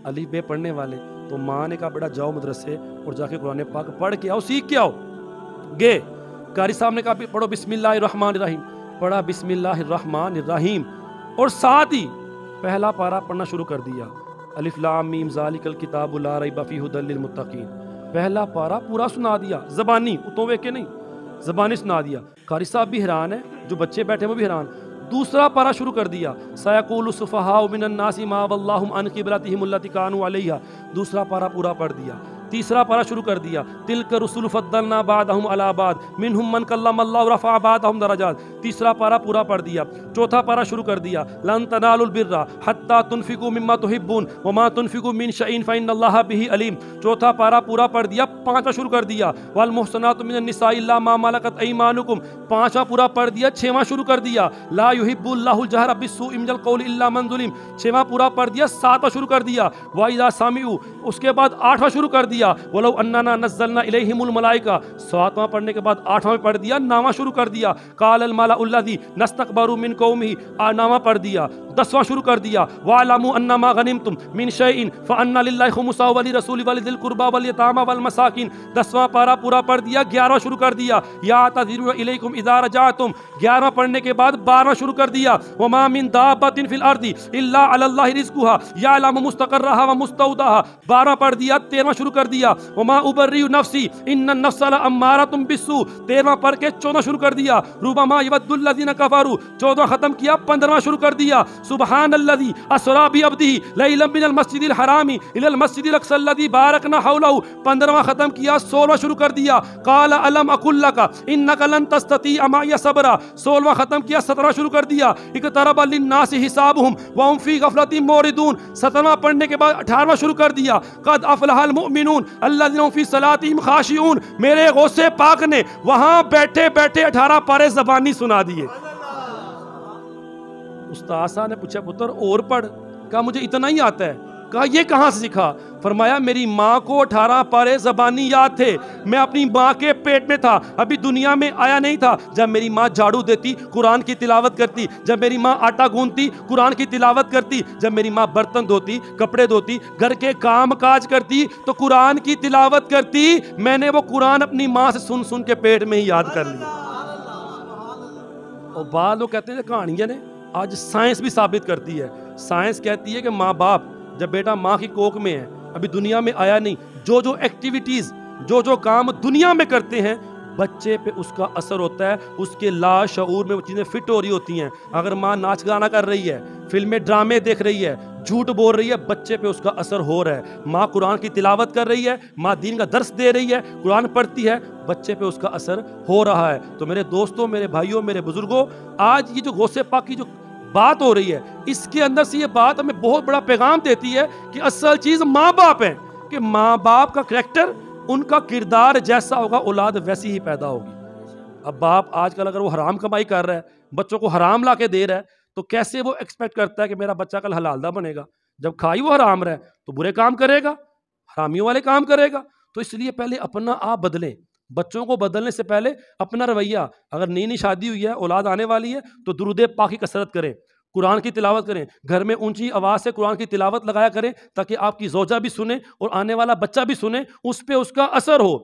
अली बे पढ़ने वाले, तो माँ ने कहा बेटा जाओ मदरसे और जाके कुरान पाक पढ़ के आओ, सीख के आओ। गए, कारी साहब ने कहा पढ़ो बिस्मिल्लाहिर्रहमानिर्रहीम, पढ़ा बिस्मिल्लाहिर्रहमानिर्रहीम, और साथ ही पहला पारा पढ़ना शुरू कर दिया, अलिफ लाम मीम ज़ालिकल किताबु ला रैब फीहि हुदल लिल मुत्तकीन। पहला पारा पूरा सुना दिया, ज़बानी उतो वे के नहीं, ज़बानी सुना दिया। कारी साहब भी हैरान है, जो बच्चे बैठे वो भी हैरान। दूसरा पारा शुरू कर दिया, सयक़ूलु सुफ़हाउ मिनन नासि मा वल्लाहुम अन क़िबलतिहिम अल्लती कानू अलैहा। दूसरा पारा पूरा पढ़ दिया। तीसरा पारा शुरू कर दिया, तिल्क रुसुल फद्दलना बादहुम अला बाद मिनहुम मन कल्लमल्लाहु रफ़अ बादहुम दरजात। तीसरा पारा पूरा पढ़ दिया। चौथा पारा शुरू कर दिया, लन तनालुल बिर्रा हत्ता तुनफिकू मिम्मा तुहिब्बून व मा तुनफिकू मिन शैइन फ़इन्नल्लाहा बिही अलीम। चौथा पारा पूरा पढ़ दिया। पांचवा शुरू कर दिया, वल मुहसनातु मिनन निसाइ इल्ला मा मलकत ऐमानुकुम। पांचवा पूरा पढ़ दिया। छठवां शुरू कर दिया, ला युहिब्बुल्लाहुल जहरा बिस्सूइ मिनल क़ौलि इल्ला मन ज़ुलिम। छठवां पूरा पढ़ दिया। सातवां शुरू कर दिया, व इज़ा समिउ। उसके बाद आठवां शुरू कर दिया, वलो अन्ना नज़्ज़लना इलैहिमुल मलाइका। सातवां पढ़ने के बाद आठवां पढ़ दिया। नौवां शुरू कर दिया, क़ालल मलाउल्लज़ी नस्तकबरू मिन कौमिही। नौवां पढ़ दिया। 10वां शुरू कर दिया, वअलमू अन्नमा गनिमतुम मिन शैइन फ़अन्ना लिल्लाहि खुमुसहु व लिरसूलि व लिज़िल कुर्बा वल यतामा वल मसाकिन। 10वां पारा पूरा पढ़ दिया। 11वां शुरू कर दिया, यातज़िरुना इलैकुम इज़ा रजअतुम। 11वां पढ़ने के बाद 12वां शुरू कर दिया, वमा मिन दाब्बतिन फिल अर्दि इल्ला अलल्लाहि रिज़्कुहा यअलमु मुस्तक़र्रहा व मुस्तौदाहा। 12वां पढ़ दिया। 13वां शुरू कर दिया, वमा उबर्रिउ नफ्सी इन्नन नफ्सा लअम्मारतुम बिस्सू। 13वां पढ़ के 14वां शुरू कर दिया, रुबमा यवद्दुल लज़ीना कफ़रू। 14वां खत्म किया। 15वां शुरू कर दिया, सुब्हानल्लज़ी अस्रा बि अब्दिही लैलन मिनल मस्जिदिल हरामी इलल मस्जिदिल अक़सा लज़ी बारकना हौलहू। 15वां खत्म किया। 16वां शुरू कर दिया, क़ाल अलम अक़ुल लका इन्नका लन तस्ततीअ मइय सबरा। 16वां खत्म किया। 17वां शुरू कर दिया, इक़तरब लिन्नासि हिसाबुहुम व हुम फ़ी गफ़लतिन मोरिदून। 17वां पढ़ने के बाद 18वां शुरू कर दिया, क़द अफ़लहल मुमिनून अल्लज़ीना हुम फ़ी सलातिहिम ख़ाशिऊन। मेरे गौसे पाक ने वहां बैठे बैठे 18 पारे ज़बानी सुना दिए। उस्ताद साहब ने पूछा पुत्र और पढ़। कहा मुझे इतना ही आता है। कहा ये कहाँ से सीखा? फरमाया मेरी माँ को 18 पारे ज़बानी याद थे। मैं अपनी माँ के पेट में था, अभी दुनिया में आया नहीं था। जब मेरी माँ झाड़ू देती, कुरान की तिलावत करती। जब मेरी माँ आटा गूंथती, कुरान की तिलावत करती। जब मेरी माँ बर्तन धोती, कपड़े धोती, घर के काम काज करती, तो कुरान की तिलावत करती। मैंने वो कुरान अपनी माँ से सुन सुन के पेट में ही याद कर लिया। और बाद लोग कहते हैं कहानियाँ ने आज साइंस भी साबित करती है। साइंस कहती है कि माँ बाप जब बेटा माँ की कोख में है, अभी दुनिया में आया नहीं, जो जो एक्टिविटीज़ जो जो काम दुनिया में करते हैं, बच्चे पे उसका असर होता है। उसके लाशऊर में वो चीज़ें फिट हो रही होती हैं। अगर माँ नाच गाना कर रही है, फिल्में ड्रामे देख रही है, झूठ बोल रही है, बच्चे पे उसका असर हो रहा है। माँ कुरान की तिलावत कर रही है, माँ दीन का दर्स दे रही है, कुरान पढ़ती है, बच्चे पे उसका असर हो रहा है। तो मेरे दोस्तों, मेरे भाइयों, मेरे बुजुर्गों, आज ये जो गौसे पाक की जो बात हो रही है, इसके अंदर से ये बात हमें बहुत बड़ा पैगाम देती है कि असल चीज़ माँ बाप है, कि माँ बाप का करैक्टर, उनका किरदार जैसा होगा औलाद वैसी ही पैदा होगी। अब बाप आजकल अगर वो हराम कमाई कर रहा है, बच्चों को हराम ला के दे रहा है, तो कैसे वो एक्सपेक्ट करता है कि मेरा बच्चा कल हलालदा बनेगा? जब खाई वो हराम रहे तो बुरे काम करेगा, हरामियों वाले काम करेगा। तो इसलिए पहले अपना आप बदलें। बच्चों को बदलने से पहले अपना रवैया, अगर नई नई शादी हुई है, औलाद आने वाली है, तो दुरूद पाक की कसरत करें, कुरान की तिलावत करें, घर में ऊंची आवाज़ से कुरान की तिलावत लगाया करें, ताकि आपकी ज़ौजा भी सुने और आने वाला बच्चा भी सुने, उस पर उसका असर हो।